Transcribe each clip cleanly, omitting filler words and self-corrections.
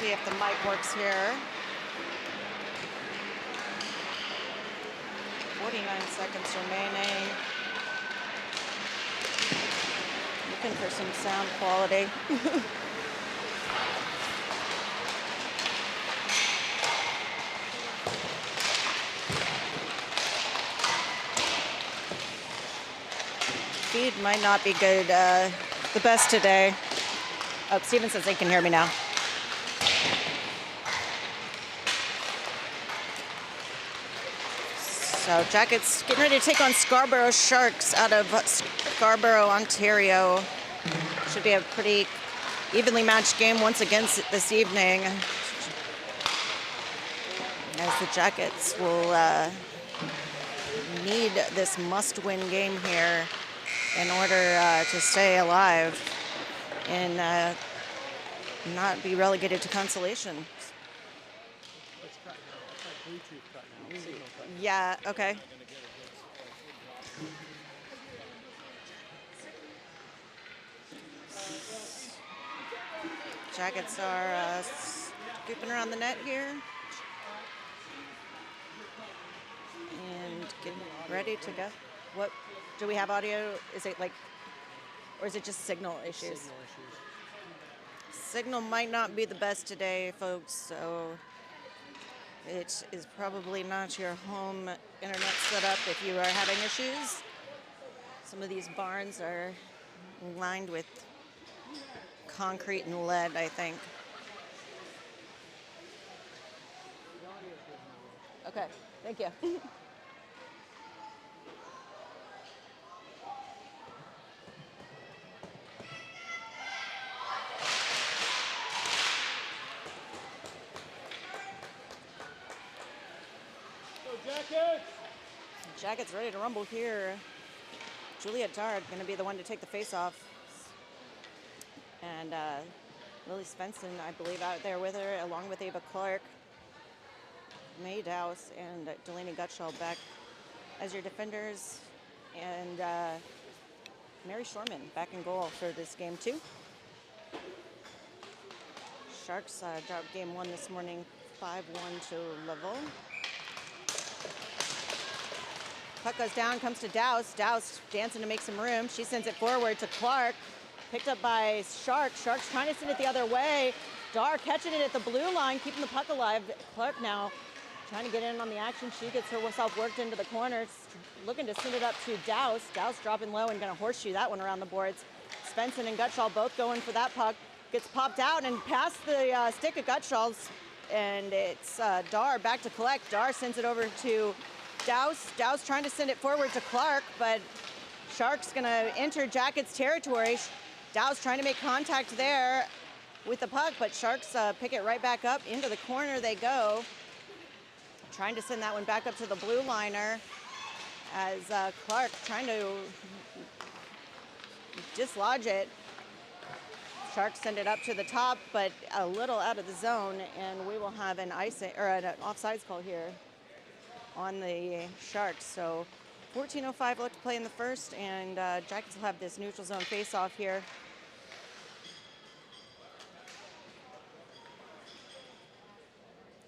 see if the mic works here. 49 seconds remaining. Looking for some sound quality. Feed might not be good, the best today. Oh, Steven says they can hear me now. So Jackets getting ready to take on Scarborough Sharks out of Scarborough, Ontario. Should be a pretty evenly matched game once again this evening, as the Jackets will need this must-win game here in order to stay alive and not be relegated to consolation. Yeah, okay. Jackets are scooping around the net here. And getting ready to go. What, do we have audio? Is it like, or is it just signal issues? Signal might not be the best today, folks, so it is probably not your home internet setup if you are having issues. Some of these barns are lined with concrete and lead, I think. Okay, thank you. Jackets ready to rumble here. Juliet Dard going to be the one to take the face-off. And Lily Svensson, I believe, out there with her, along with Ava Clark, May Dowse, and Delaney Gutschall back as your defenders. And Mary Shorman back in goal for this game, too. Sharks dropped game one this morning, 5-1 to Laval. Puck goes down, comes to Dowse. Dowse dancing to make some room. She sends it forward to Clark. Picked up by Sharks. Sharks trying to send it the other way. Dar catching it at the blue line, keeping the puck alive. Clark now trying to get in on the action. She gets herself worked into the corner, looking to send it up to Dowse. Dowse dropping low and going to horseshoe that one around the boards. Svensson and Gutschall both going for that puck. Gets popped out and past the stick of Gutschall's, and it's Dar back to collect. Dar sends it over to Dowse. Dowse trying to send it forward to Clark, but Sharks gonna enter Jackets territory. Dowse trying to make contact there with the puck, but Sharks pick it right back up. Into the corner they go. Trying to send that one back up to the blue liner as Clark trying to dislodge it. Sharks send it up to the top, but a little out of the zone, and we will have an icing or an offsides call here on the Sharks. So 14:05 left to play in the first, and Jackets will have this neutral zone face-off here.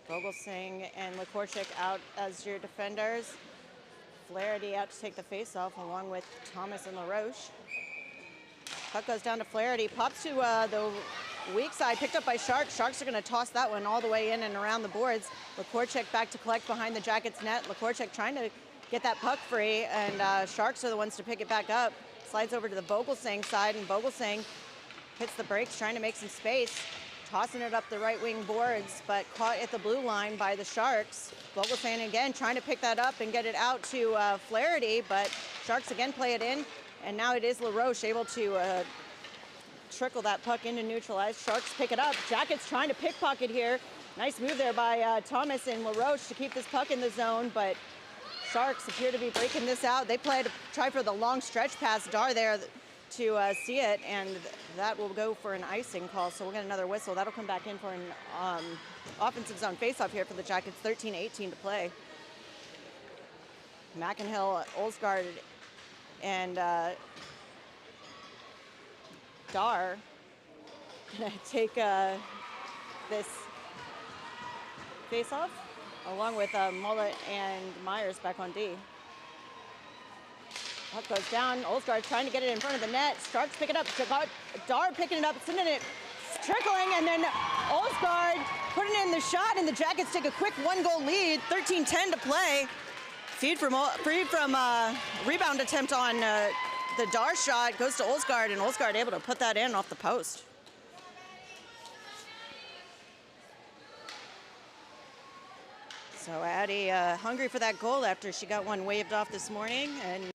Vogelsang and Lekorchik out as your defenders. Flaherty out to take the face-off along with Thomas and LaRoche. Puck goes down to Flaherty, pops to the weak side, picked up by Sharks. Sharks are going to toss that one all the way in and around the boards. Lekorchik back to collect behind the Jackets net. Lekorchik trying to get that puck free, and Sharks are the ones to pick it back up. Slides over to the Vogelsang side, and Vogelsang hits the brakes, trying to make some space. Tossing it up the right wing boards, but caught at the blue line by the Sharks. Vogelsang again trying to pick that up and get it out to Flaherty, but Sharks again play it in, and now it is LaRoche able to trickle that puck into neutralize. Sharks pick it up. Jackets trying to pickpocket here. Nice move there by Thomas and LaRoche to keep this puck in the zone, but Sharks appear to be breaking this out. They try for the long stretch pass. Dar there to see it, and that will go for an icing call. So we'll get another whistle. That'll come back in for an offensive zone faceoff here for the Jackets. 13:18 to play. McInhill, Olsgaard, and Dar gonna take this face-off, along with Mullet and Myers back on D. Puck goes down. Olsgaard trying to get it in front of the net. Starks pick it up. Dar picking it up, sending it trickling, and then Olsgaard putting in the shot, and the Jackets take a quick 1-goal lead. 13-10 to play. Free from rebound attempt on the Dar shot goes to Olsgaard, and Olsgaard able to put that in off the post. So Addie hungry for that goal after she got one waved off this morning, and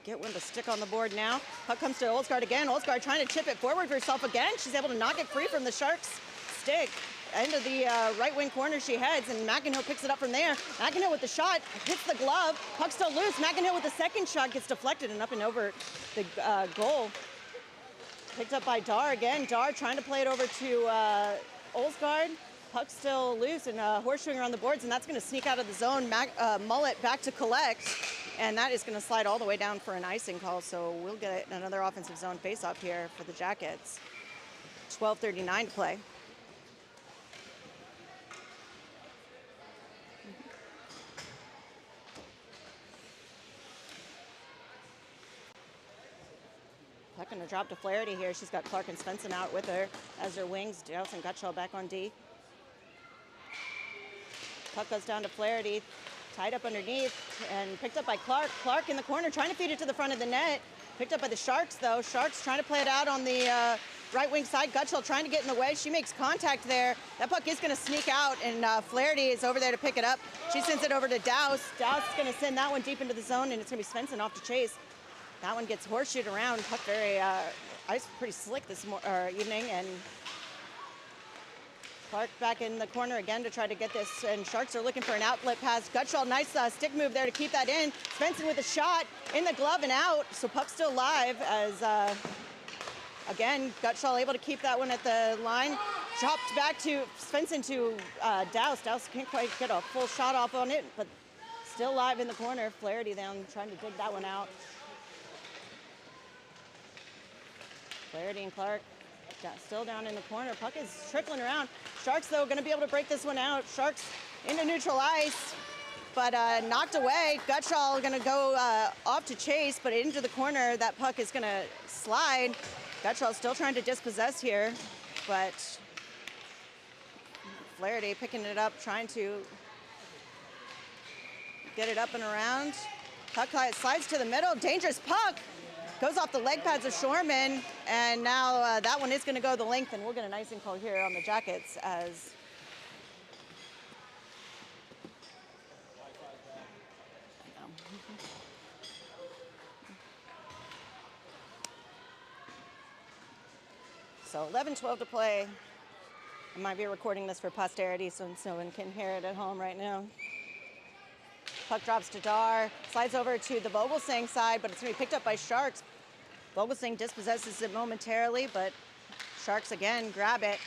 get one to stick on the board now. Puck comes to Olsgaard again. Olsgaard trying to chip it forward for herself again. She's able to knock it free from the Sharks' stick. Into the right wing corner she heads, and McEnhill picks it up from there. McEnhill with the shot, hits the glove. Puck still loose. McEnhill with the second shot gets deflected and up and over the goal. Picked up by Dar again. Dar trying to play it over to Olsgaard. Puck still loose, and horseshoeing around the boards, and that's going to sneak out of the zone. Mullet back to collect, and that is going to slide all the way down for an icing call, so we'll get another offensive zone face-off here for the Jackets. 12:39 to play. Puck going to drop to Flaherty here. She's got Clark and Svensson out with her as her wings. Dowse and Gutschall back on D. Puck goes down to Flaherty, tied up underneath, and picked up by Clark. Clark in the corner trying to feed it to the front of the net. Picked up by the Sharks, though. Sharks trying to play it out on the right wing side. Gutschall trying to get in the way. She makes contact there. That puck is going to sneak out, and Flaherty is over there to pick it up. She sends it over to Dowse. Dowse is going to send that one deep into the zone, and it's going to be Svensson off to chase. That one gets horseshoed around. Puck very, ice pretty slick this evening, and Clark back in the corner again to try to get this, and Sharks are looking for an outlet pass. Gutschall, nice stick move there to keep that in. Svensson with a shot in the glove and out, so puck's still live as, again, Gutschall able to keep that one at the line. Chopped back to Svensson to Dowse. Dowse can't quite get a full shot off on it, but still live in the corner. Flaherty down trying to dig that one out. Flaherty and Clark still down in the corner. Puck is trickling around. Sharks, though, going to be able to break this one out. Sharks into neutral ice, but knocked away. Gutschall going to go off to chase, but into the corner. That puck is going to slide. Gutschall still trying to dispossess here, but Flaherty picking it up, trying to get it up and around. Puck slides to the middle. Dangerous puck. Goes off the leg pads of Shorman, and now that one is going to go the length, and we'll get an icing call here on the Jackets as so 11-12 to play. I might be recording this for posterity, so no one can hear it at home right now. Puck drops to Dar, slides over to the Vogelsang side, but it's going to be picked up by Sharks. Vogelsang dispossesses it momentarily, but Sharks again grab it.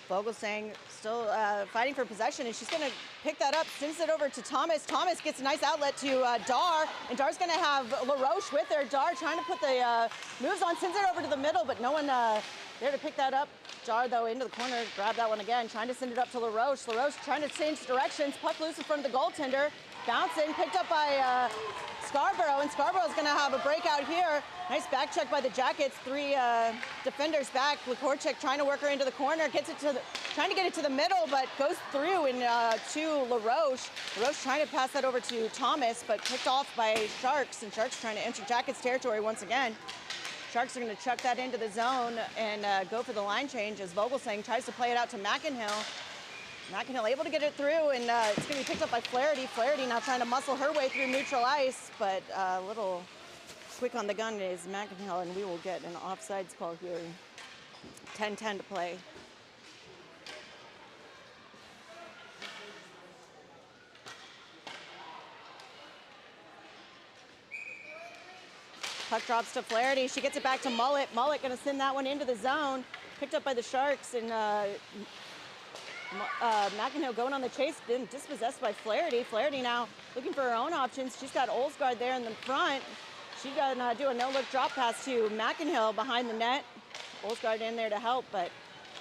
Vogelsang still fighting for possession, and she's going to pick that up, sends it over to Thomas. Thomas gets a nice outlet to Dar, and Dar's going to have LaRoche with her. Dar trying to put the moves on, sends it over to the middle, but no one there to pick that up. Dar, though, into the corner, grab that one again, trying to send it up to LaRoche. LaRoche trying to change directions. Puck loose in front of the goaltender. Bouncing, picked up by Scarborough, and Scarborough is going to have a breakout here. Nice back check by the Jackets. Three defenders back. Lekorchik trying to work her into the corner, gets it to trying to get it to the middle, but goes through and to LaRoche. LaRoche trying to pass that over to Thomas, but picked off by Sharks, and Sharks trying to enter Jackets territory once again. Sharks are going to chuck that into the zone and go for the line change as Vogelsang tries to play it out to McEnhill. McEnhill able to get it through, and it's going to be picked up by Flaherty. Flaherty now trying to muscle her way through neutral ice, but a little quick on the gun is McEnhill, and we will get an offsides call here. 10-10 to play. Puck drops to Flaherty. She gets it back to Mullet. Mullet going to send that one into the zone. Picked up by the Sharks, and McEnhill going on the chase, then dispossessed by Flaherty. Flaherty now looking for her own options. She's got Olsgaard there in the front. She's going to do a no-look drop pass to McEnhill behind the net. Olsgaard in there to help, but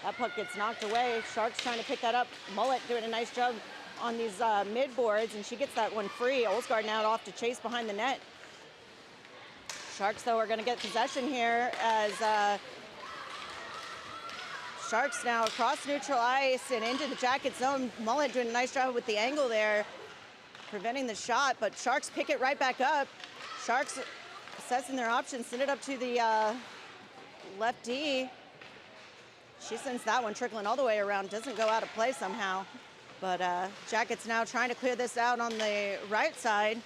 That puck gets knocked away. Sharks trying to pick that up. Mullet doing a nice job on these mid boards, and she gets that one free. Olsgaard now off to chase behind the net. Sharks, though, are going to get possession here as Sharks now across neutral ice and into the Jacket zone. Mullet doing a nice job with the angle there, preventing the shot, but Sharks pick it right back up. Sharks assessing their options, send it up to the left D. She sends that one trickling all the way around, doesn't go out of play somehow. But Jackets now trying to clear this out on the right side.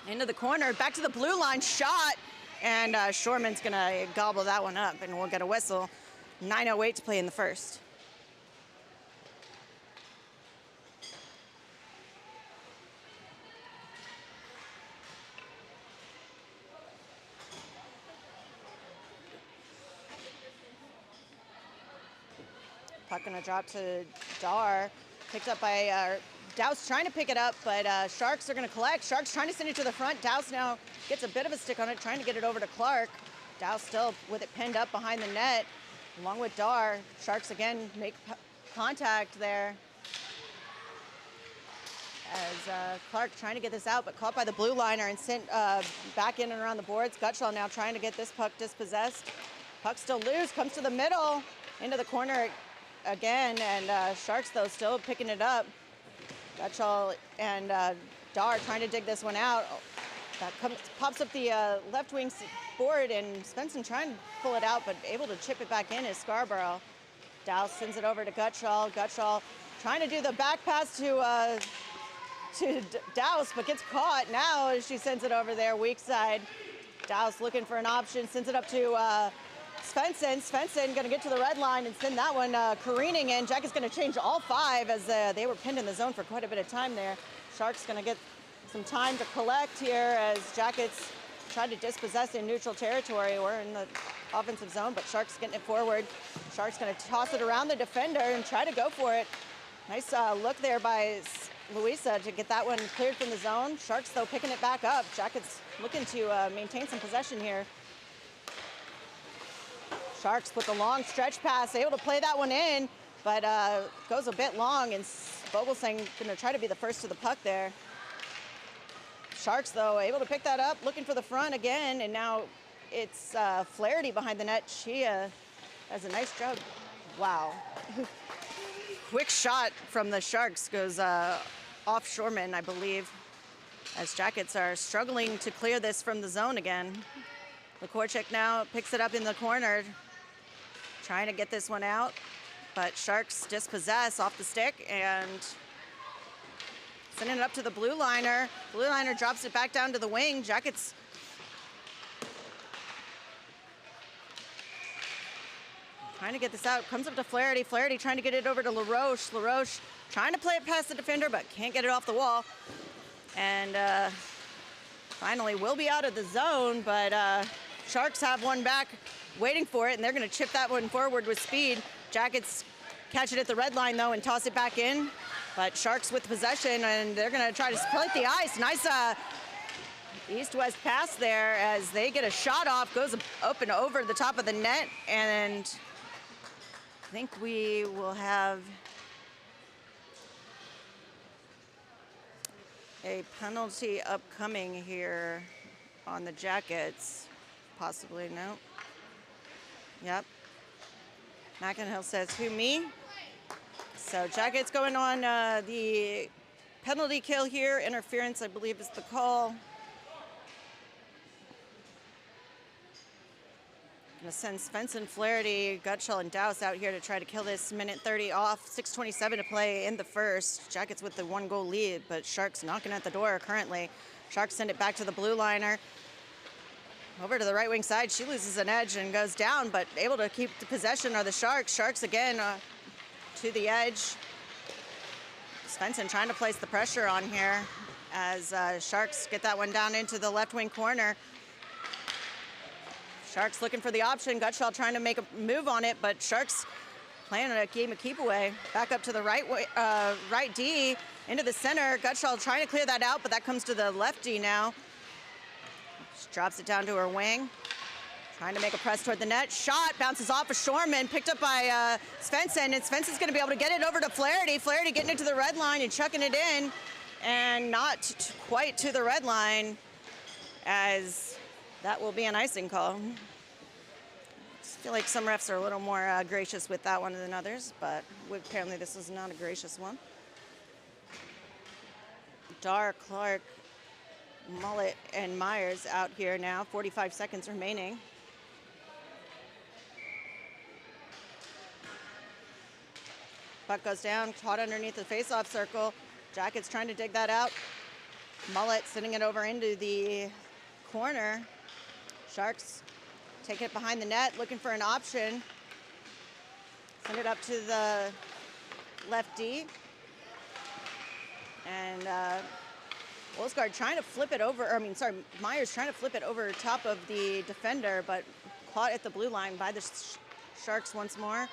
Into the corner, back to the blue line, shot, and Shoreman's gonna gobble that one up, and we'll get a whistle. 9:08 to play in the first. Puck gonna drop to Dar, picked up by Douse trying to pick it up, but Sharks are gonna collect. Sharks trying to send it to the front. Douse now gets a bit of a stick on it, trying to get it over to Clark. Douse still with it pinned up behind the net, along with Dar. Sharks again make contact there as Clark trying to get this out, but caught by the blue liner and sent back in and around the boards. Gutschall now trying to get this puck dispossessed. Puck still loose, comes to the middle, into the corner again, and Sharks, though, still picking it up. Gutschall and Dar trying to dig this one out. That pops up the left wing board, and Svensson trying to pull it out, but able to chip it back in is Scarborough. Douse sends it over to Gutschall. Gutschall trying to do the back pass to Douse, but gets caught now as she sends it over there, weak side. Douse looking for an option, sends it up to Svensson. Svensson going to get to the red line and send that one careening in. Jacket's going to change all five as they were pinned in the zone for quite a bit of time there. Sharks going to get some time to collect here as Jackets try to dispossess in neutral territory. We're in the offensive zone, but Sharks getting it forward. Sharks going to toss it around the defender and try to go for it. Nice look there by Louisa to get that one cleared from the zone. Sharks, though, picking it back up. Jackets looking to maintain some possession here. Sharks with the long stretch pass, able to play that one in, but goes a bit long, and Vogelsang going to try to be the first to the puck there. Sharks, though, able to pick that up, looking for the front again, and now it's Flaherty behind the net. She has a nice job. Wow. Quick shot from the Sharks goes off Shoreman, I believe, as Jackets are struggling to clear this from the zone again. Lekorchik now picks it up in the corner, trying to get this one out, but Sharks dispossess off the stick and sending it up to the blue liner. Blue liner drops it back down to the wing. Jackets trying to get this out. Comes up to Flaherty. Flaherty trying to get it over to LaRoche. LaRoche trying to play it past the defender, but can't get it off the wall. And finally will be out of the zone, but Sharks have one back waiting for it, and they're going to chip that one forward with speed. Jackets catch it at the red line, though, and toss it back in. But Sharks with possession, and they're going to try to split the ice. Nice east-west pass there as they get a shot off, goes up and over the top of the net, and I think we will have a penalty upcoming here on the Jackets. Possibly, no. Yep. McInhill says, who, me? So Jackets going on the penalty kill here. Interference, I believe, is the call. Gonna send Svensson, Flaherty, Gutschall, and Douse out here to try to kill this. Minute 30 off, 6:27 to play in the first. Jackets with the 1-goal lead, but Sharks knocking at the door currently. Sharks send it back to the blue liner. Over to the right wing side, she loses an edge and goes down, but able to keep the possession are the Sharks. Sharks again to the edge. Svensson trying to place the pressure on here as Sharks get that one down into the left wing corner. Sharks looking for the option. Gutschall trying to make a move on it, but Sharks playing a game of keep away. Back up to the right D, into the center. Gutschall trying to clear that out, but that comes to the left D now. She drops it down to her wing. Trying to make a press toward the net. Shot bounces off of Shorman, picked up by Svensson, and Svensson's going to be able to get it over to Flaherty. Flaherty getting it to the red line and chucking it in, and not quite to the red line, as that will be an icing call. I feel like some refs are a little more gracious with that one than others, but apparently this is not a gracious one. Dar, Clark, Mullet, and Myers out here now. 45 seconds remaining. Puck goes down, caught underneath the face-off circle. Jackets trying to dig that out. Mullet sending it over into the corner. Sharks taking it behind the net, looking for an option. Send it up to the left D. And Olsgaard trying to flip it over, Myers trying to flip it over top of the defender, but caught at the blue line by the Sharks once more.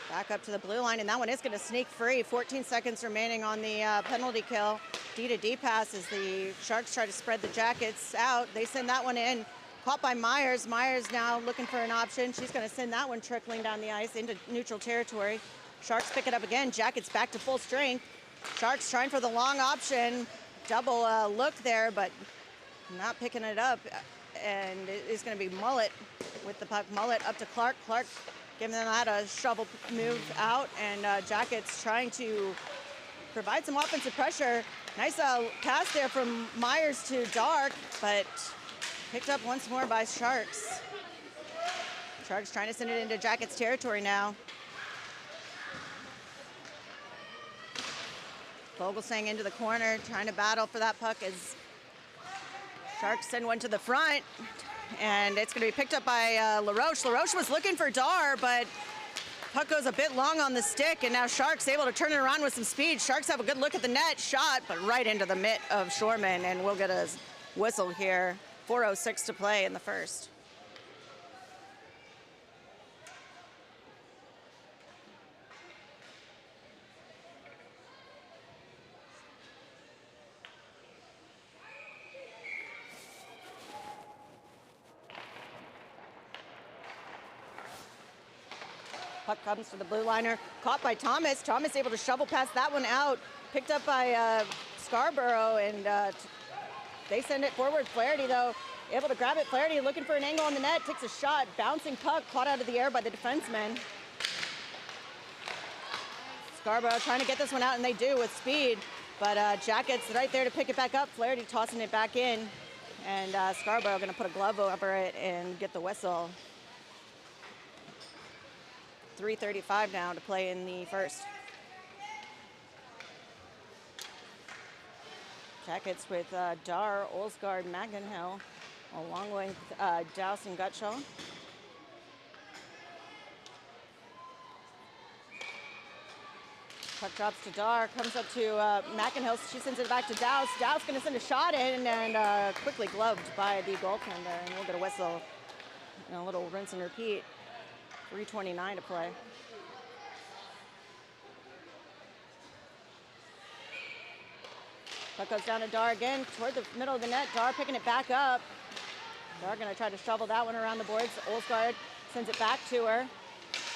Back up to the blue line, and that one is going to sneak free. 14 seconds remaining on the penalty kill. D-to-D pass as the Sharks try to spread the Jackets out. They send that one in. Caught by Myers. Myers now looking for an option. She's going to send that one trickling down the ice into neutral territory. Sharks pick it up again. Jackets back to full strength. Sharks trying for the long option. Double look there, but not picking it up. And it is going to be Mullet with the puck. Mullet up to Clark. Clark giving them that a shovel move out, and Jackets trying to provide some offensive pressure. Nice pass there from Myers to Dark, but picked up once more by Sharks. Sharks trying to send it into Jackets territory now. Vogelsang into the corner, trying to battle for that puck as Sharks send one to the front. And it's going to be picked up by LaRoche. LaRoche was looking for Dar, but puck goes a bit long on the stick, and now Sharks able to turn it around with some speed. Sharks have a good look at the net, shot, but right into the mitt of Shorman, and we'll get a whistle here. 4:06 to play in the first. Puck comes to the blue liner, caught by Thomas. Thomas able to shovel past that one out, picked up by Scarborough, and they send it forward. Flaherty, though, able to grab it. Flaherty looking for an angle on the net, takes a shot, bouncing puck, caught out of the air by the defenseman. Scarborough trying to get this one out, and they do with speed, but Jackets right there to pick it back up. Flaherty tossing it back in, and Scarborough going to put a glove over it and get the whistle. 3:35 now to play in the first. Jackets with Dar, Olsgaard, Magenhill, along with Douse and Gutschall. Puck drops to Dar, comes up to Magenhill. She sends it back to Douse. Douse going to send a shot in, and quickly gloved by the goaltender, and we'll get a whistle and a little rinse and repeat. 3:29 to play. Puck goes down to Dar again, toward the middle of the net. Dar picking it back up. Dar going to try to shovel that one around the boards. Olsgaard sends it back to her.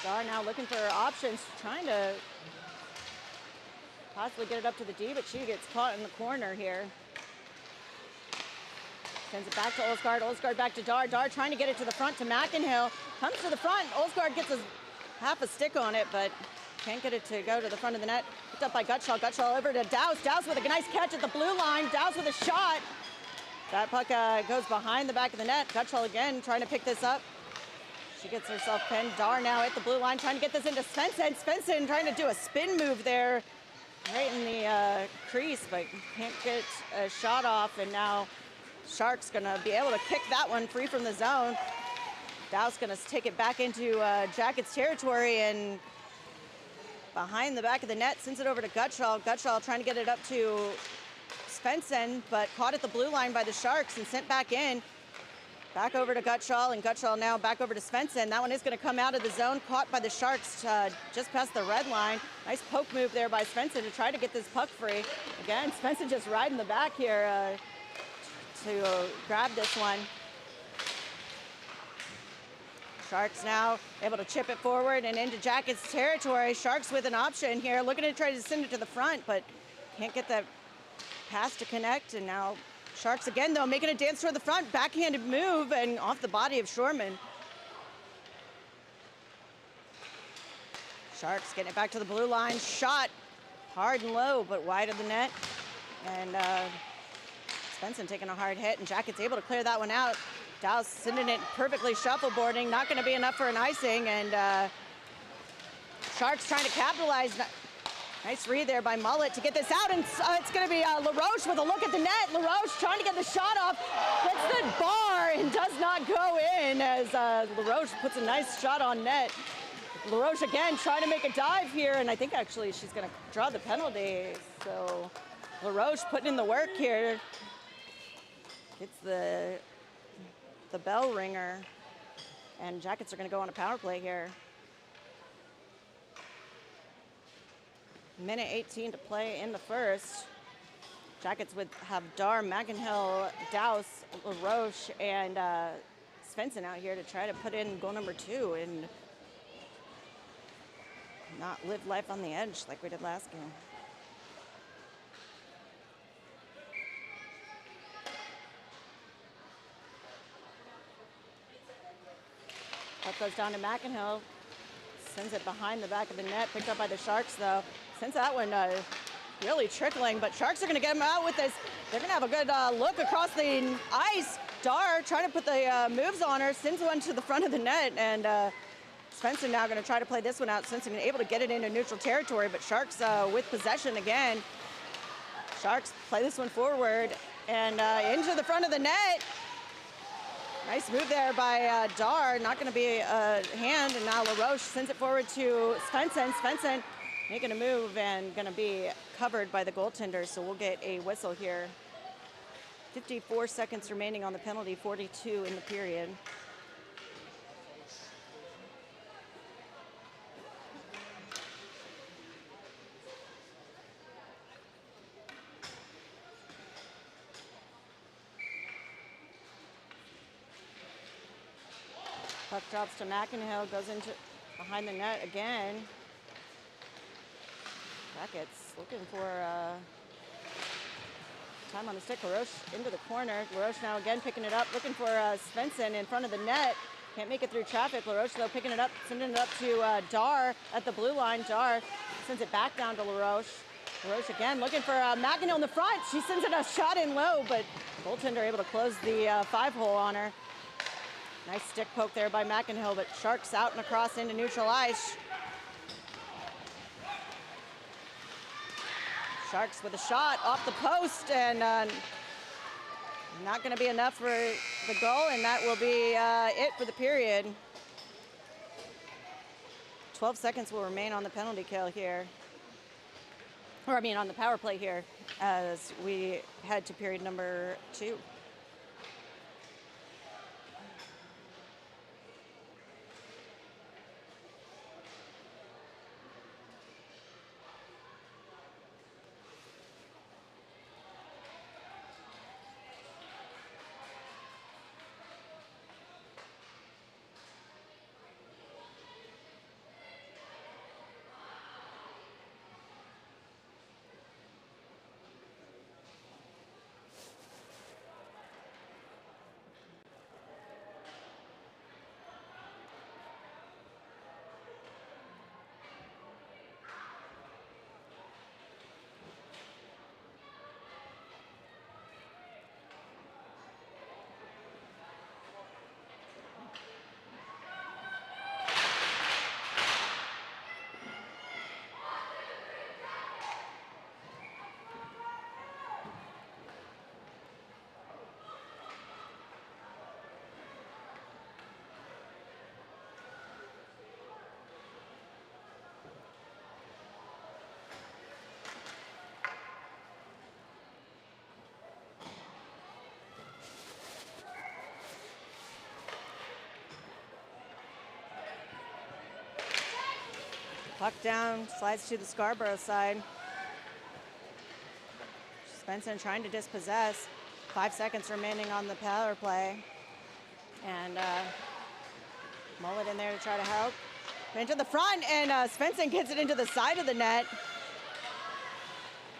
Dar now looking for options, trying to possibly get it up to the D, but she gets caught in the corner here. Sends it back to Olsgaard. Olsgaard back to Dar. Dar trying to get it to the front to Magenhill. Comes to the front. Olsgaard gets half a stick on it, but can't get it to go to the front of the net. Picked up by Gutschall. Gutschall over to Douse. Douse with a nice catch at the blue line. Douse with a shot. That puck goes behind the back of the net. Gutschall again trying to pick this up. She gets herself pinned. Dar now at the blue line trying to get this into Svensson. Svensson trying to do a spin move there right in the crease, but can't get a shot off, and now Sharks gonna be able to kick that one free from the zone. Douse gonna take it back into Jackets territory, and behind the back of the net, sends it over to Gutschall. Gutschall trying to get it up to Svensson, but caught at the blue line by the Sharks and sent back in. Back over to Gutschall, and Gutschall now back over to Svensson. That one is gonna come out of the zone, caught by the Sharks just past the red line. Nice poke move there by Svensson to try to get this puck free. Again, Svensson just riding the back here to grab this one. Sharks now able to chip it forward and into Jackets territory. Sharks with an option here, looking to try to send it to the front, but can't get that pass to connect. And now Sharks again, though, making a dance toward the front, backhanded move and off the body of Shorman. Sharks getting it back to the blue line. Shot hard and low, but wide of the net. And Svensson taking a hard hit, and Jackets able to clear that one out. Dow's sending it perfectly shuffleboarding. Not going to be enough for an icing, and Sharks trying to capitalize. Nice read there by Mullet to get this out, and it's going to be LaRoche with a look at the net. LaRoche trying to get the shot off, gets the bar and does not go in as LaRoche puts a nice shot on net. LaRoche again trying to make a dive here, and I think actually she's going to draw the penalty. So LaRoche putting in the work here. It's the bell ringer, and Jackets are going to go on a power play here. Minute 18 to play in the first. Jackets would have Dar, McInhill, Douse, LaRoche, and Svensson out here to try to put in goal number 2 and not live life on the edge like we did last game. Puck goes down to McInhill. Sends it behind the back of the net. Picked up by the Sharks, though. Sends that one really trickling, but Sharks are going to get him out with this. They're going to have a good look across the ice. Dar trying to put the moves on her. Sends one to the front of the net, and Svensson now going to try to play this one out. Svensson able to get it into neutral territory, but Sharks with possession again. Sharks play this one forward and into the front of the net. Nice move there by Dar. Not going to be a hand, and now LaRoche sends it forward to Svensson. Svensson making a move and going to be covered by the goaltender, so we'll get a whistle here. 54 seconds remaining on the penalty, 42 in the period. Puck drops to McInhill, goes into behind the net again. Jackets looking for time on the stick. LaRoche into the corner. LaRoche now again picking it up, looking for Svensson in front of the net. Can't make it through traffic. LaRoche though picking it up, sending it up to Dar at the blue line. Dar sends it back down to LaRoche. LaRoche again looking for McInhill in the front. She sends it a shot in low, but goaltender able to close the 5-hole on her. Nice stick poke there by McInhill, but Sharks out and across into neutral ice. Sharks with a shot off the post, and not going to be enough for the goal, and that will be it for the period. 12 seconds will remain on the penalty kill here. Or I mean on the power play here as we head to period number 2. Puck down, slides to the Scarborough side. Svensson trying to dispossess. 5 seconds remaining on the power play. And Mullet in there to try to help. Into the front, and Svensson gets it into the side of the net.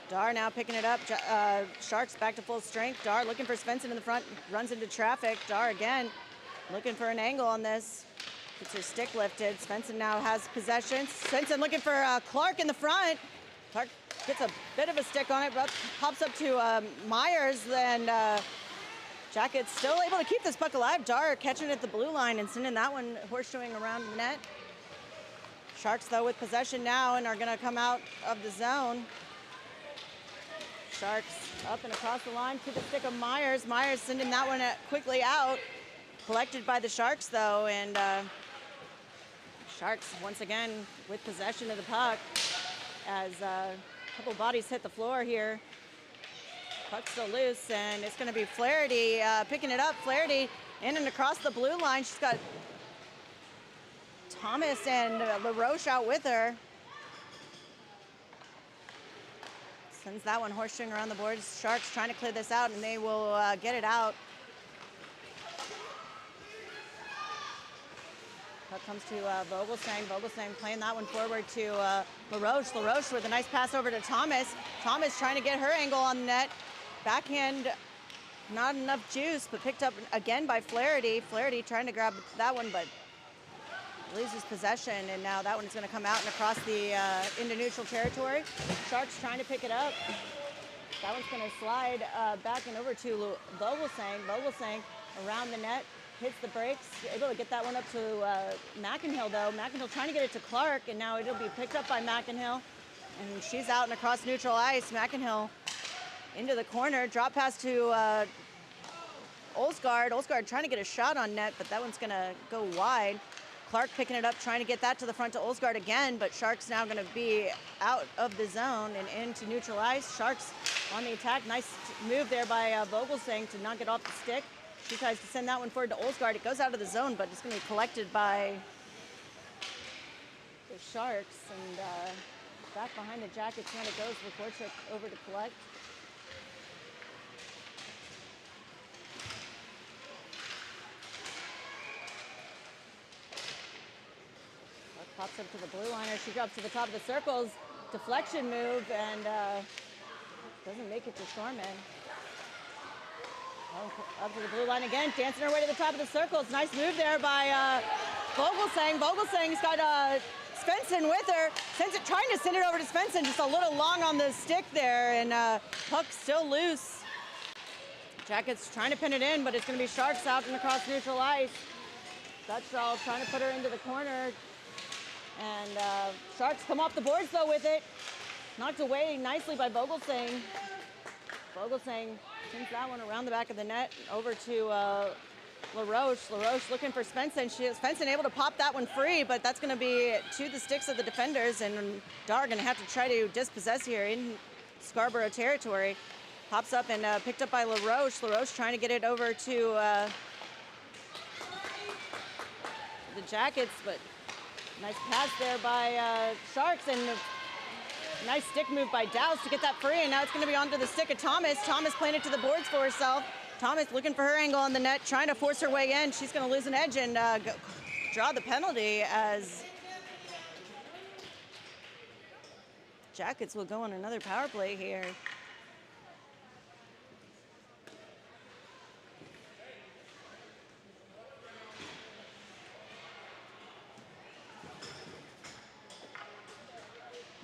Dar now picking it up. Sharks back to full strength. Dar looking for Svensson in the front, runs into traffic. Dar again looking for an angle on this. Gets her stick lifted. Svensson now has possession. Svensson looking for Clark in the front. Clark gets a bit of a stick on it, but pops up to Myers. And Jackets still able to keep this puck alive. Dar catching it at the blue line and sending that one horseshoeing around the net. Sharks, though, with possession now and are going to come out of the zone. Sharks up and across the line to the stick of Myers. Myers sending that one quickly out. Collected by the Sharks, though, and Sharks once again with possession of the puck as a couple bodies hit the floor here. Puck's still loose, and it's going to be Flaherty picking it up. Flaherty in and across the blue line. She's got Thomas and LaRoche out with her. Sends that one horseshoeing around the boards. Sharks trying to clear this out, and they will get it out. Puck comes to Vogelsang. Vogelsang playing that one forward to LaRoche. LaRoche with a nice pass over to Thomas. Thomas trying to get her angle on the net. Backhand, not enough juice, but picked up again by Flaherty. Flaherty trying to grab that one, but loses possession, and now that one's going to come out and across the into neutral territory. Sharks trying to pick it up. That one's going to slide back and over to Vogelsang. Vogelsang around the net, hits the brakes, able to get that one up to McInhill, though. McInhill trying to get it to Clark, and now it'll be picked up by McInhill, and she's out and across neutral ice. McInhill into the corner, drop pass to Olsgaard. Olsgaard trying to get a shot on net, but that one's going to go wide. Clark picking it up, trying to get that to the front to Olsgaard again, but Sharks now going to be out of the zone and into neutral ice. Sharks on the attack. Nice move there by Vogelsang to not get off the stick. She tries to send that one forward to Olsgaard. It goes out of the zone, but it's going to be collected by the Sharks. And back behind the Jackets when it goes with Korchik over to collect. Pops up to the blue liner. She drops to the top of the circles. Deflection move, and doesn't make it to Shorman. Oh, up to the blue line again, dancing her way to the top of the circles. Nice move there by Vogelsang. Vogelsang's got Svensson with her. Trying to send it over to Svensson, just a little long on the stick there, and puck still loose. Jackets trying to pin it in, but it's going to be Sharks out and across neutral ice. Gutschall trying to put her into the corner. And Sharks come off the boards, though, with it. Knocked away nicely by Vogelsang. Vogelsang sends that one around the back of the net over to LaRoche. LaRoche looking for Svensson. Svensson able to pop that one free, but that's going to be to the sticks of the defenders, and Dar going to have to try to dispossess here in Scarborough territory. Pops up and picked up by LaRoche. LaRoche trying to get it over to the Jackets, but nice pass there by Sharks, and a nice stick move by Dowse to get that free, and now it's going to be onto the stick of Thomas. Thomas playing it to the boards for herself. Thomas looking for her angle on the net, trying to force her way in. She's going to lose an edge and draw the penalty as Jackets will go on another power play here.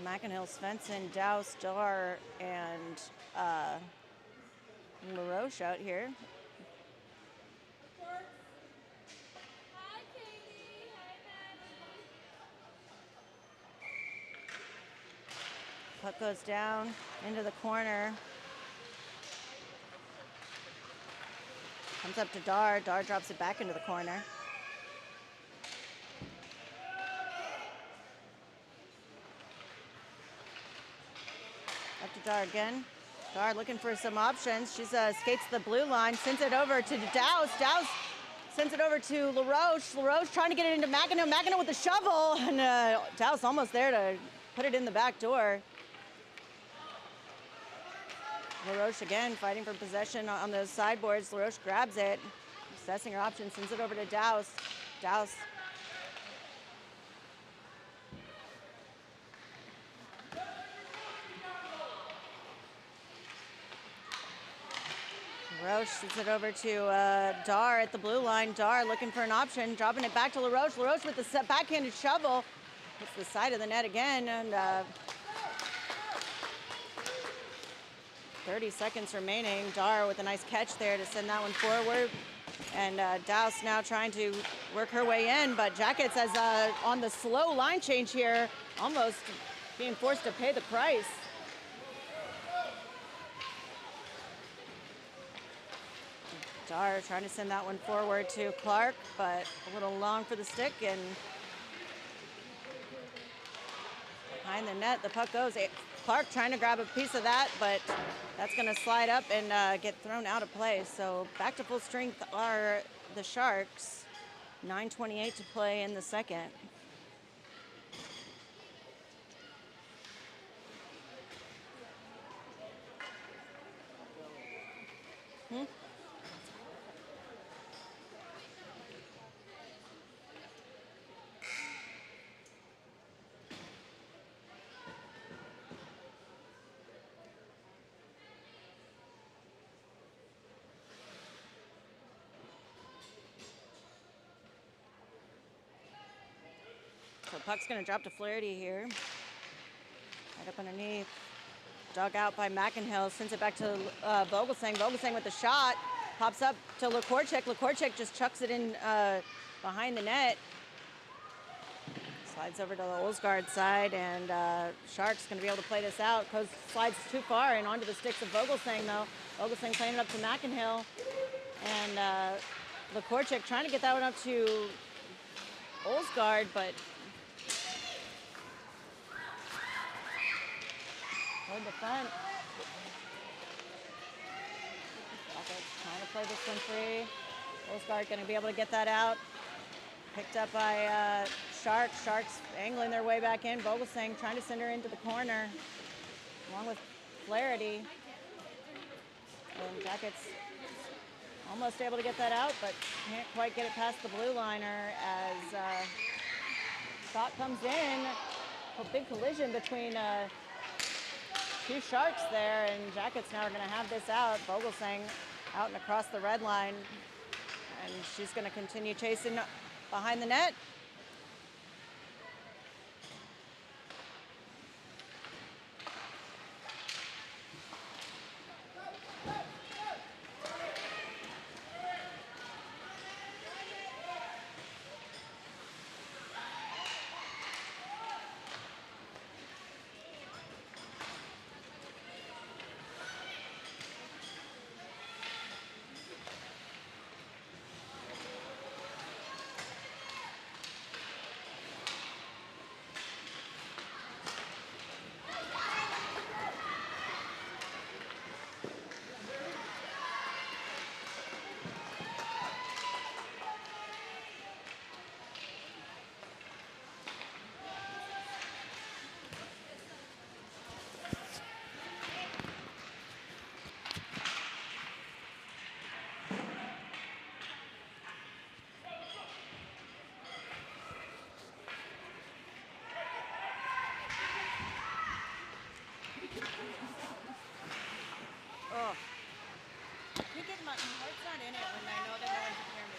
McInhill, Svensson, Dowse, Dar, and LaRoche out here. Hi, Katie. Hi, Maddie. Puck goes down into the corner. Comes up to Dar. Dar drops it back into the corner. Up to Dar again. Dar looking for some options. She skates the blue line, sends it over to Dowse. Dowse sends it over to LaRoche. LaRoche trying to get it into McInhill. McInhill with the shovel, and Dowse almost there to put it in the back door. LaRoche again fighting for possession on those sideboards. LaRoche grabs it, assessing her options, sends it over to Dowse. Dowse LaRoche sends it over to Dar at the blue line. Dar looking for an option, dropping it back to LaRoche. LaRoche with the backhanded shovel. Hits the side of the net again, and 30 seconds remaining. Dar with a nice catch there to send that one forward. And Douse now trying to work her way in, but Jackets as on the slow line change here, almost being forced to pay the price. Dar trying to send that one forward to Clark, but a little long for the stick, and behind the net, the puck goes. Clark trying to grab a piece of that, but that's going to slide up and get thrown out of play. So back to full strength are the Sharks. 9:28 to play in the second. So puck's going to drop to Flaherty here. Right up underneath. Dug out by McInhill. Sends it back to Vogelsang. Vogelsang with the shot. Pops up to Lekorchek. Lekorchek just chucks it in behind the net. Slides over to the Olsgaard side, and Sharks going to be able to play this out. Goes, slides too far and onto the sticks of Vogelsang, though. Vogelsang playing it up to McInhill. And Lekorchek trying to get that one up to Olsgaard, but toward the front. Jackets trying to play this one free. Olsgaard going to be able to get that out. Picked up by Sharks. Sharks angling their way back in. Vogelsang trying to send her into the corner, along with Flaherty. And Jackets almost able to get that out, but can't quite get it past the blue liner as shot comes in. A big collision between two Sharks there, and Jackets now are going to have this out. Vogelsang out and across the red line, and she's going to continue chasing behind the net. Oh. You get my heart's not in it when I know that no one can hear me.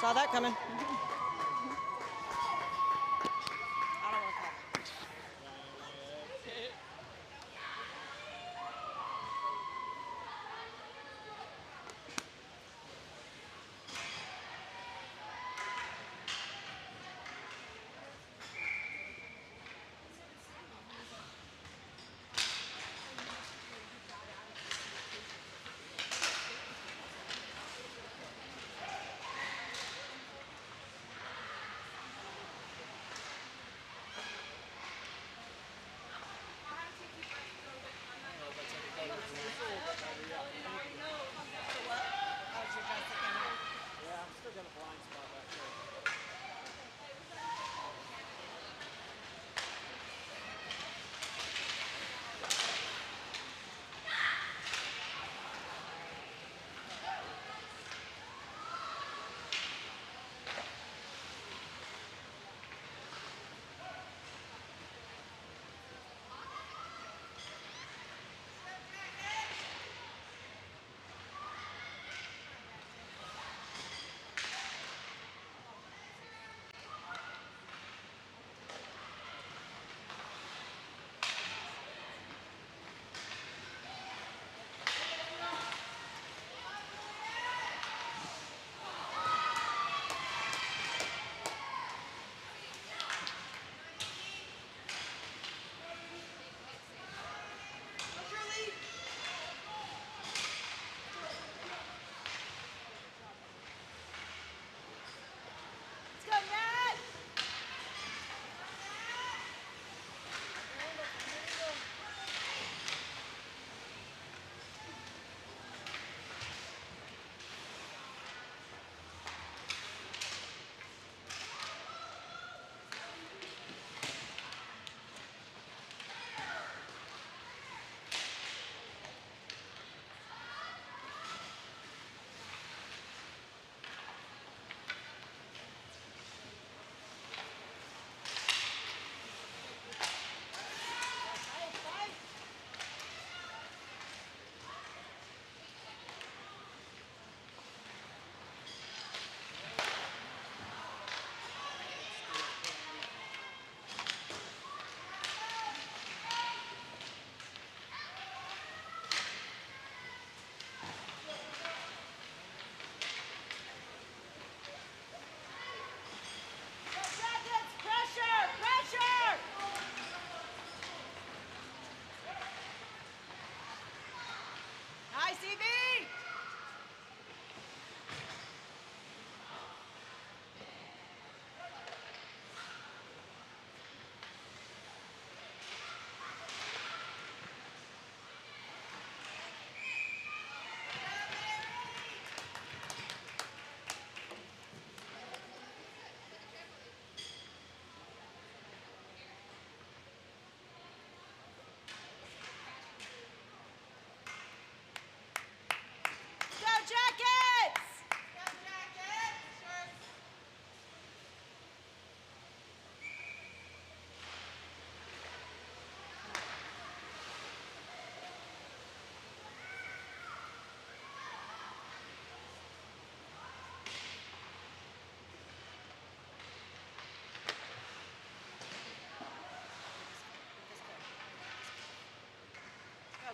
Saw that coming. I don't want to call. Yeah, I'm still got a blind spot back there.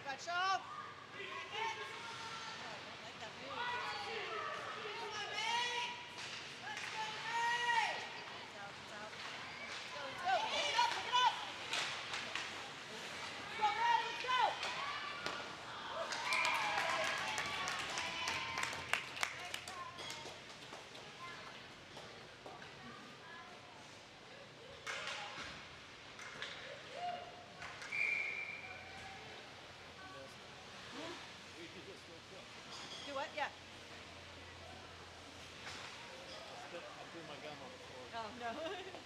Good shot. Do what? Yeah. I threw my gum on the floor. Oh, no.